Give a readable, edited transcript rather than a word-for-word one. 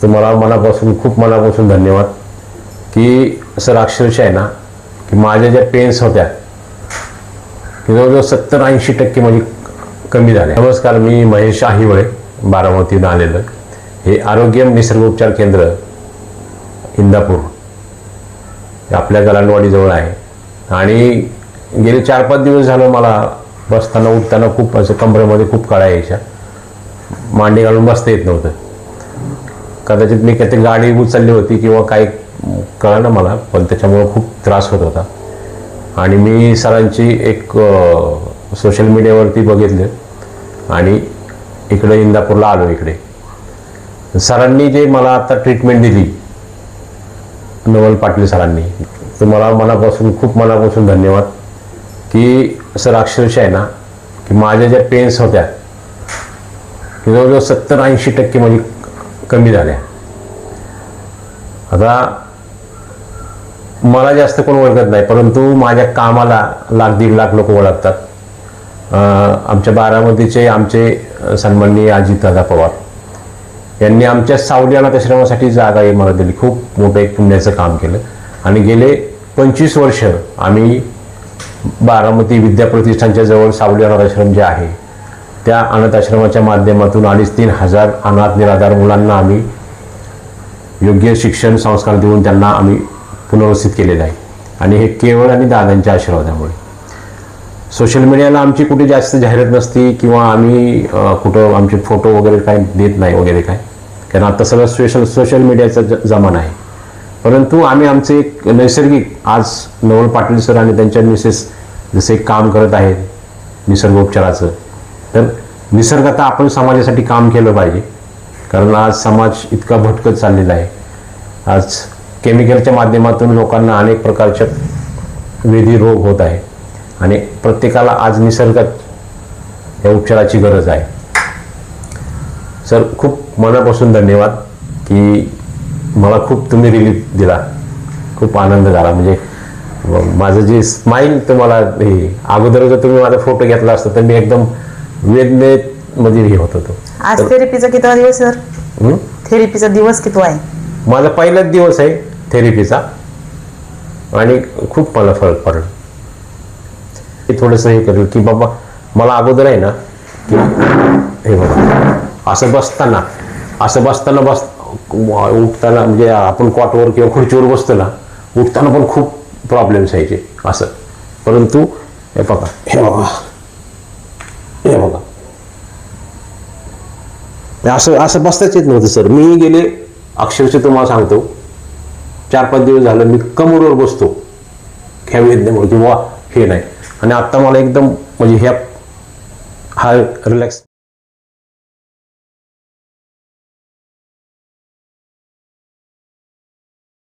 तुम्हाला मनापासून खूप मनापासून धन्यवाद की सर अक्षरशः आहे ना की माझ्या ज्या पेन्स होत्या की जवळजवळ 70-80% म्हणजे कमी झाल्या. नमस्कार, मी महेश आहिवळे बारामतीहून आलेलं. हे आरोग्य निसर्गोपचार केंद्र इंदापूर हे आपल्या गलांडवाडीजवळ आहे. आणि गेले 4-5 दिवस झालं मला बसताना उठताना खूप असं कमरेमध्ये खूप कळा यायच्या, मांडी घालून बसता येत नव्हतं. कदाचित मी काही गाडी उचलली होती किंवा काही कळलं ना मला, पण त्याच्यामुळं खूप त्रास होत होता. आणि मी सरांची एक सोशल मीडियावरती बघितले आणि इकडे इंदापूरला आलो. इकडे सरांनी जे मला आता ट्रीटमेंट दिली, नवल पाटील सरांनी, तुम्हाला मनापासून खूप मनापासून धन्यवाद की सर अक्षरशः आहे ना की माझ्या ज्या पेन्स होत्या की जवळजवळ 70-80% म्हणजे कमी झाल्या. आता मला जास्त कोण ओळखत नाही, परंतु माझ्या कामाला 1-1.5 लाख लोक ओळखतात. आमच्या बारामतीचे आमचे सन्माननीय अजितदादा पवार यांनी आमच्या सावली अनाथ आश्रमासाठी जागा मला दिली. खूप मोठं एक पुण्याचं काम केलं. आणि गेले 25 वर्ष आम्ही बारामती विद्याप्रतिष्ठानच्या जवळ सावली अनाथ आश्रम जे आहे त्या अनाथ आश्रमाच्या माध्यमातून 2,500-3 हजार अनाथ निराधार मुलांना आम्ही योग्य शिक्षण संस्कार देऊन त्यांना आम्ही पुनर्वसित केलेलं आहे. आणि हे केवळ आणि दादांच्या आशीर्वादामुळे. सोशल मीडियाला आमची कुठे जास्त जाहिरात नसती किंवा आम्ही कुठं आमचे फोटो वगैरे काय देत नाही वगैरे काय, कारण आता सगळं सोशल मीडियाचा जमाना आहे. परंतु आम्ही आमचे एक नैसर्गिक, आज नवल पाटील सर आणि त्यांच्या मिसेस जसे एक काम करत आहेत निसर्गोपचाराचं, तर निसर्गात आपण समाजासाठी काम केलं पाहिजे. कारण आज समाज इतका भटकत चाललेला आहे. आज केमिकलच्या माध्यमातून लोकांना अनेक प्रकारच्या वेधी रोग होत आहे आणि प्रत्येकाला आज निसर्गात या उपचाराची गरज आहे. सर खूप मनापासून धन्यवाद की मला खूप तुम्ही रिलीफ दिला, खूप आनंद झाला. म्हणजे माझं जे स्माईल तुम्हाला हे अगोदर जर तुम्ही माझा फोटो घेतला असता तर मी एकदम वेदनेमध्ये हे होत होतो. आज थेरपीचा कितवा दिवस सर? थेरपीचा दिवस कितवा आहे? माझा पहिलाच दिवस आहे थेरपीचा आणि खूप मला फरक पडला. थोडंसं हे करेल की बाबा मला अगोदर आहे ना की हे बघा असं बसताना उठताना म्हणजे आपण कॉटवर किंवा खुर्चीवर बसतो ना, उठताना पण खूप प्रॉब्लेम्स यायचे असं. परंतु हे बघा असं बसताच येत नव्हतं सर. मी गेले अक्षरशः तुम्हाला सांगतो 4-5 दिवस झालं मी कमरेवर बसतो ह्या वेदनेमुळे किंवा हे नाही. आणि आत्ता मला एकदम म्हणजे हा रिलॅक्स